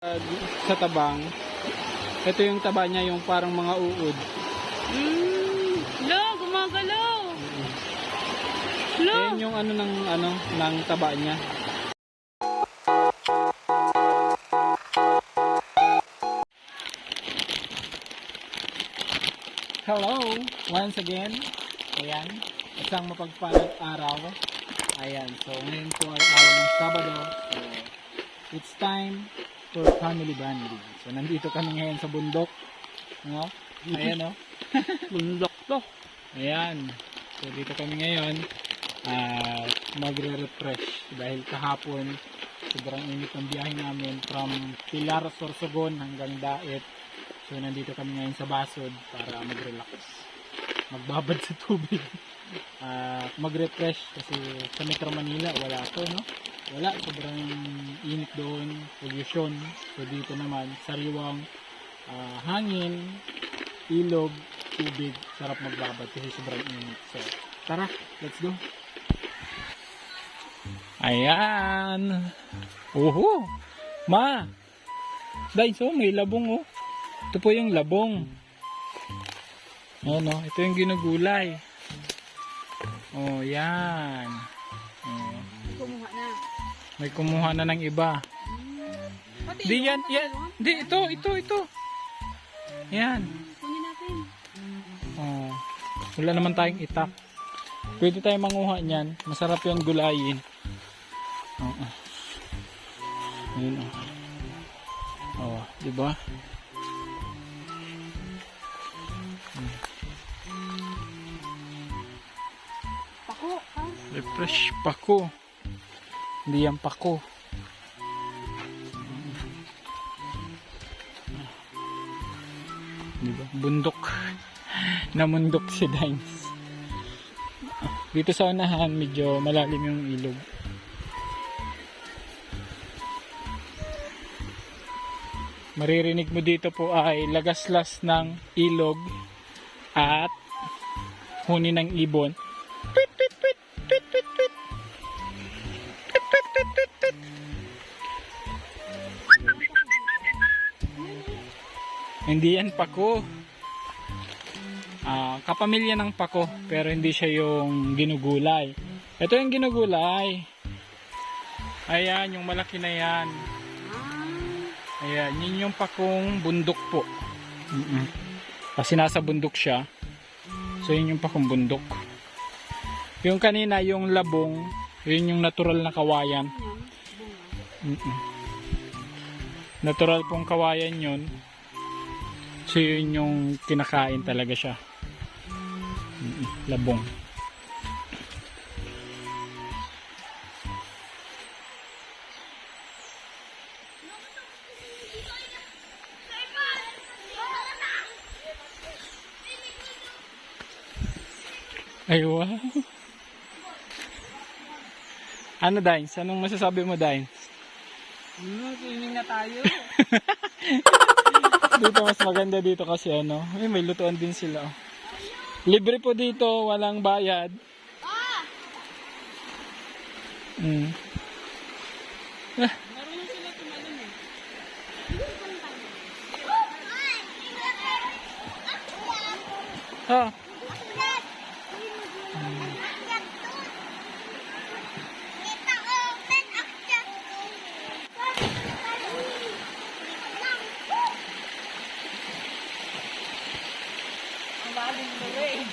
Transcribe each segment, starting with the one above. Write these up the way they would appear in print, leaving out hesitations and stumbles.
Sa tabang, ito yung taba niya, yung parang mga uod. Lo, gumagalaw. Lo. Ayan yung ng taba niya. Hello, once again. Ayan, isang mapagpalang araw. Ayan, so ngayon po ay araw ng Sabado. So, it's time for family bonding. So nandito kami ngayon sa bundok. No? Ayan, no? Bundok to. Ayan. So dito kami ngayon magre-refresh dahil kahapon sobrang init ang biyahe namin from Pilar, Sorsogon hanggang Daet. So nandito kami ngayon sa Basod para mag-relax. Magbabad sa tubig. Mag-refresh kasi sa Metro Manila wala to, no? Wala, sobrang init doon, pollution. So dito naman sariwang hangin, ilog, tubig, sarap magbabad kasi sobrang init. So tara, let's go. Ayan. Oho. Ma. Dahil so may labong, oh. Ito po yung labong. Ano, ito yung ginugulay. Oh, yan. Oh. Kumuha na. May kumuha na ng iba. Di yan. Di, ito. Yan. Kunin natin. Oh. Wala naman tayong itak. Pwede tayong manguha niyan. Masarap yung gulayin. Oh. Ayun, oh. Oh, di ba? Pako, ha? Refresh pako. Hindi yan pako. Diba? Bundok. Namundok si Dines. Dito sa unahan, medyo malalim yung ilog. Maririnig mo dito po ay lagaslas ng ilog at huni ng ibon. Pit, pit, pit, pit, pit, pit. Pit, pit, pit, pit, pit. Hindi yan pako. Kapamilya ng pako, pero hindi siya yung ginugulay. Ito yung ginugulay. Ayan, yung malaki na yan. Ayan, yun yung pakong bundok po. Kasi nasa bundok siya. So yun yung pakong bundok. Yung kanina, yung labong, yun yung natural na kawayan. Natural pong kawayan yun. So yun yung kinakain talaga siya. Labong. Ay, wow. Ano, Dines? Anong masasabi mo, Dines? Swimming na tayo. Dito mas maganda dito kasi ano, may lutuan din sila. Libre po dito, walang bayad. Marunong sila tumalon eh. Ha? Ang baling mo rin.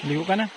Ligo ka na.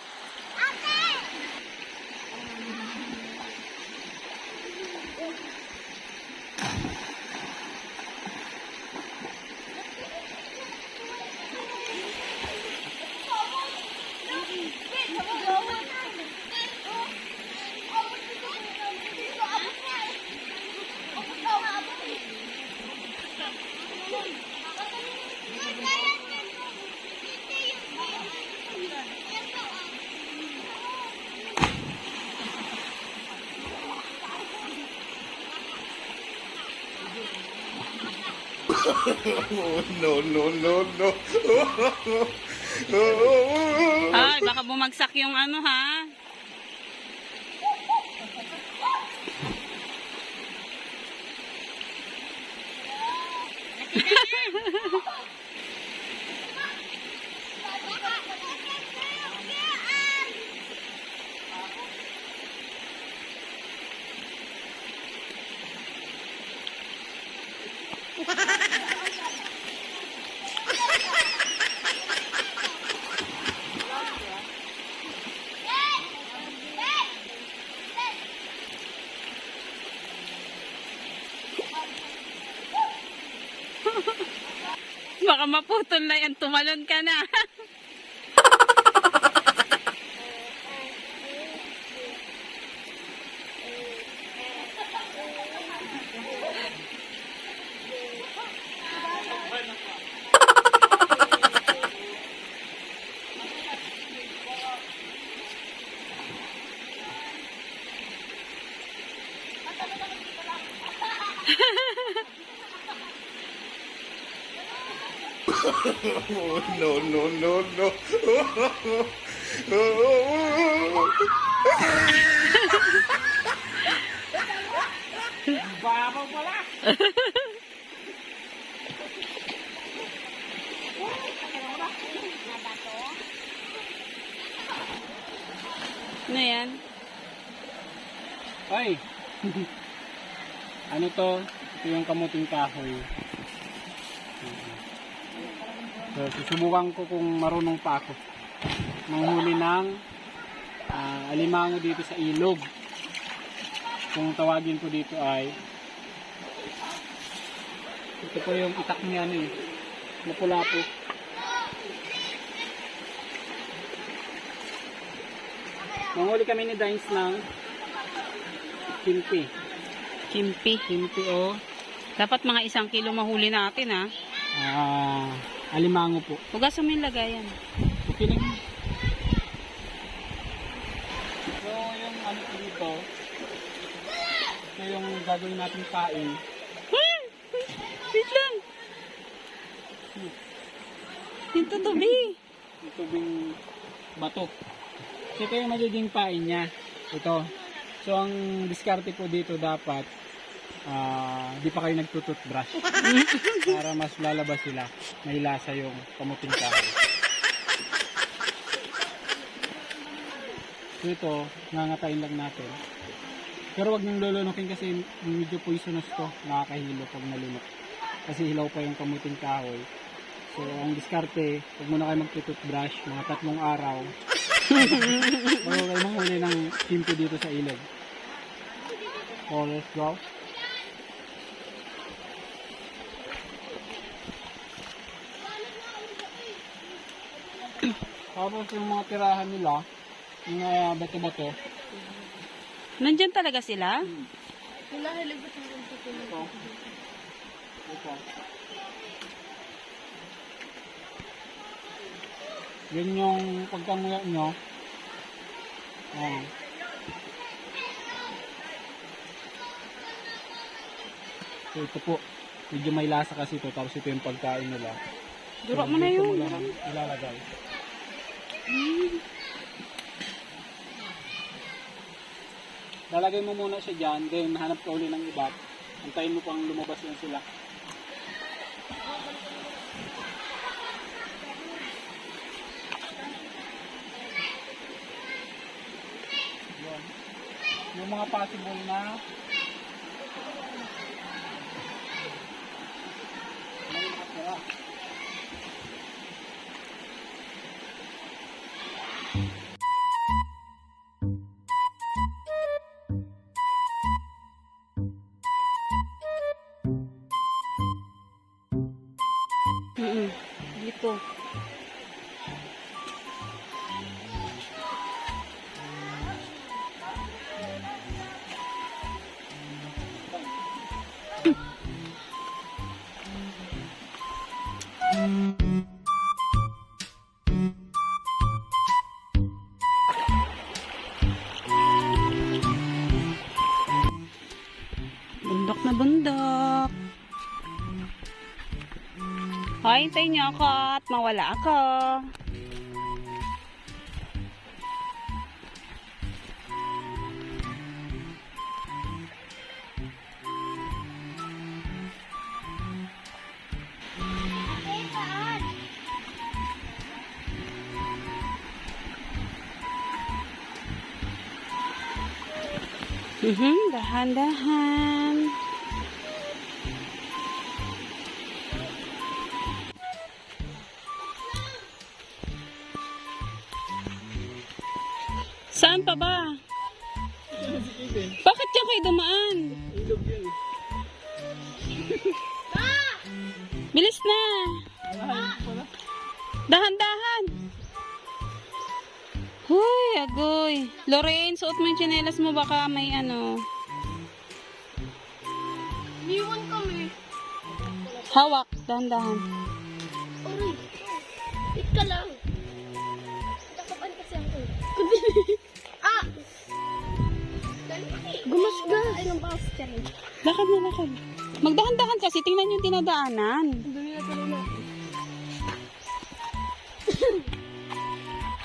Ay, baka bumagsak yung ano ha. Baka maputol na yan, tumalon ka na. Babaw pala! Ano yan? Ay! Ano to? Ito yung kamuting kahoy. So, susubukan ko kung marunong pa ako manghuli ng alimango dito sa ilog. Kung tawagin ko dito ay ito po yung itak niya ano eh. Lapu-lapu. Manghuli kami ni Dines ng kimpi. Kimpi. Kimpi o Dapat mga 1 kilo mahuli natin ha. alimango po. Hugasan mo yung lagayan. Okay lang. So, yung ano po dito, ito yung gagawin natin pain. Wait lang. Yung tutubi. Yung tubing bato. So, ito yung magiging pain niya. Ito. So, ang diskarte po dito dapat, di pa kayo nagtututbrush. Para mas lalabas sila. May lasa yung kamuting kahoy. So, ito, ngangatayin lang natin. Pero wag nang lulunukin kasi medyo poisonous to. Nakakahilo pag nalunok. Kasi hilaw pa yung kamuting kahoy. So, ang diskarte, huwag muna kayo magtututbrush. Mga 3 araw. Bago kayo manghuli ng kimpi dito sa ilog. So, let's go. Tapos yung mga tirahan nila, yung bato-bato. Nandyan talaga sila? Wala, haligot ng ganito. Ito. Ito. Yun yung pagkanguya nyo. Ayan. So ito po. Medyo may lasa kasi ito. Tapos ito yung pagkain nila. Dura mo So, na dito yun. mo lang ilalagay. Lalagay mo muna siya dyan. Then hanap ka uli ng iba. Antayin mo pang lumabas yan sila. Yun. Yung mga possible na may nakatira. Dito. Bundok na bundok. Ay, hintayin niyo ako at mawala ako. Dahan-dahan. Saan pa ba? Bakit yan kayo dumaan? Bilis na. Dahan-dahan. Huy, agoy. Lorraine, suot mo yung tsinelas mo. Baka may ano. Niwan kami. Hawak. Dahan-dahan. Aray. Wait ka lang. Nakapan kasi ako. Ah! Gumasgas. Ay, nang bawas ka rin. Lakad na, lakad. Magdahan-dahan kasi. Tingnan yung dinadaanan. Dumi na tuloy natin.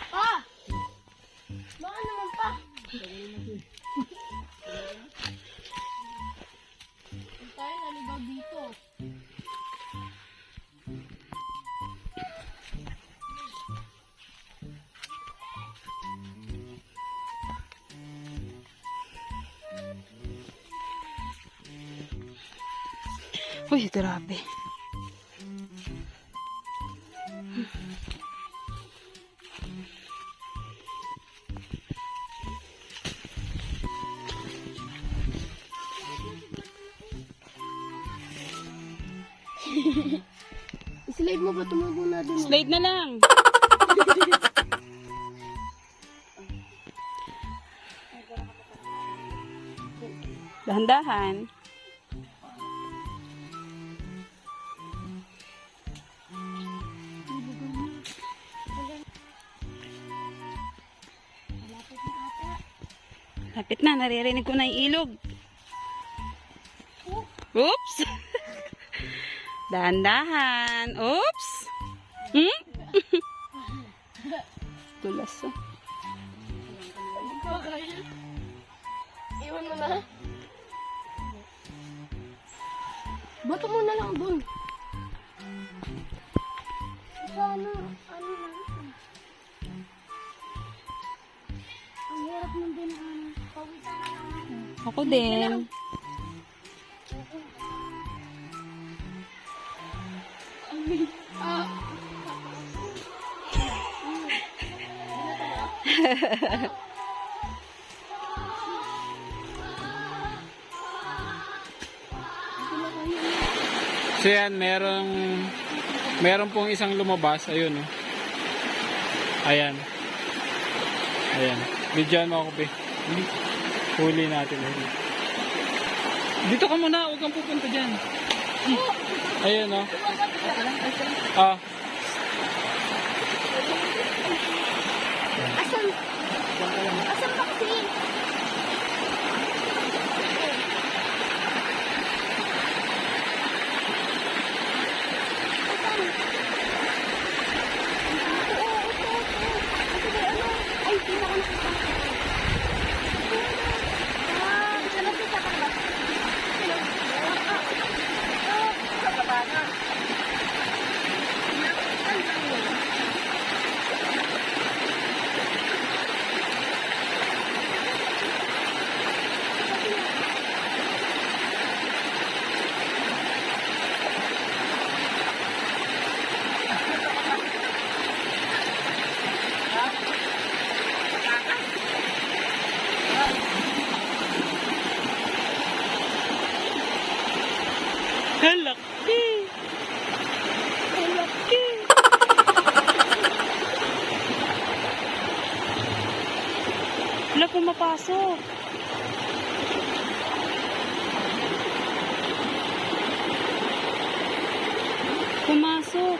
Ah! Baka naman pa. Tayo naligaw dito. Uy, grabe. Slide mo ba? Tumubo na dun. Slide na lang. Dahan-dahan. Lapit na, naririnig ko na yung ilog. Oops! Dahan-dahan. Oops! Hmm? Tulas oh. Iwan mo na. Bato mo na lang dun. Sa ano lang. Ang hirap ng dinaan. Pawisan na lang ako. Ako din. Ah. So yan, meron pong isang lumabas. Ayun, oh. Ayan. Ayan. Bidyan mo ako, be. Huli natin. Huli. Dito ka muna. Huwag kang pupunta dyan. Ayun, oh. Ah. Asan? Asan ba kasi? Ay, pinaka nakita. Ah, isa na kita ka ba? Halaki! Halaki! Wala pumapasok. Pumasok.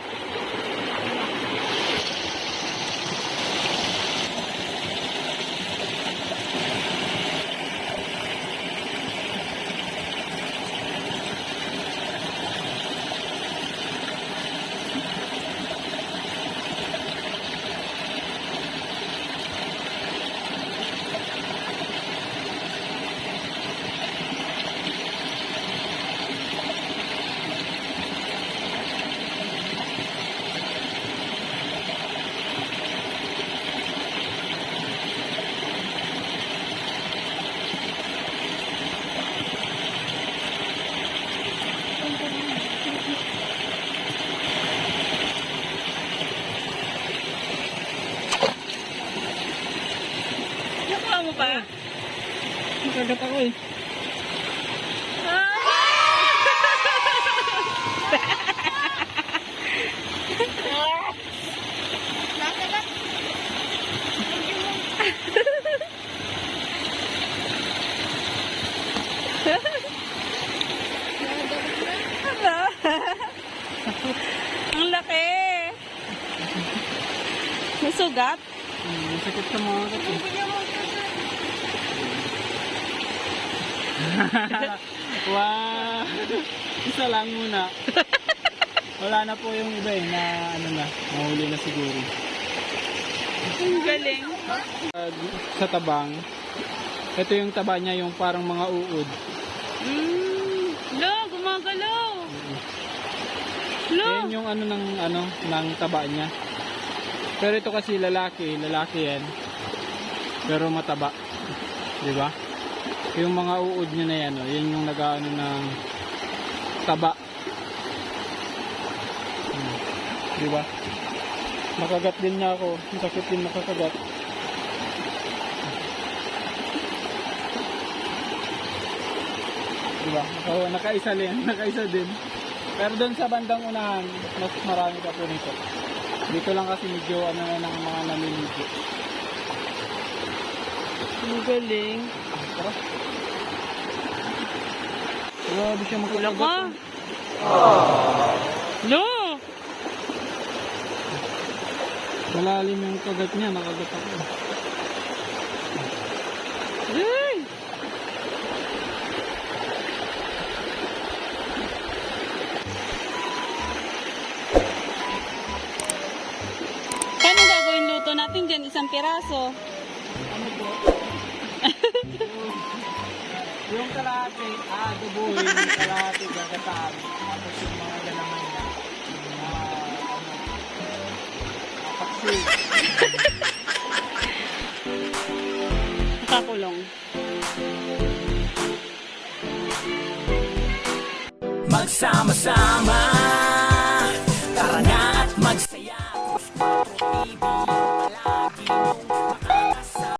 pa? Nakagat ako eh. Ang laki. Nasugat? Ang sakit sa mga kasi. Wow! Isa lang muna. Wala na po yung iba eh, na ano na, mahuli na siguro. Ang galing. Sa tabang, ito yung taba niya, yung parang mga uod. Lo, gumagalaw. Lo. Yan yung ano ng taba niya. Pero ito kasi lalaki yan. Pero mataba. 'Di ba? Yung mga uod niya na yan, oh, yan yung nag-aano ng taba. 'Di ba? Nakagat din niya ako. Ang sakit din nakakagat. Diba? Nakaisa din. Pero doon sa bandang unahan, mas marami pa po nito. Dito lang kasi medyo ano na ng mga namimigyo. Ang galing. Tara. Grabe siya Wala makakagat. ka. Lo. Malalim yung kagat niya, nakagat ako. Ay. Paano gagawin luto natin dyan? Isang piraso. Ano po? Yung kalahati, adobohin yung kalahati, gagataan. Tapos yung mga galaman niya, yung mga, paksiw. Nakakulong. Magsama-sama, tara na at magsaya. Push Metro TV, palagi mong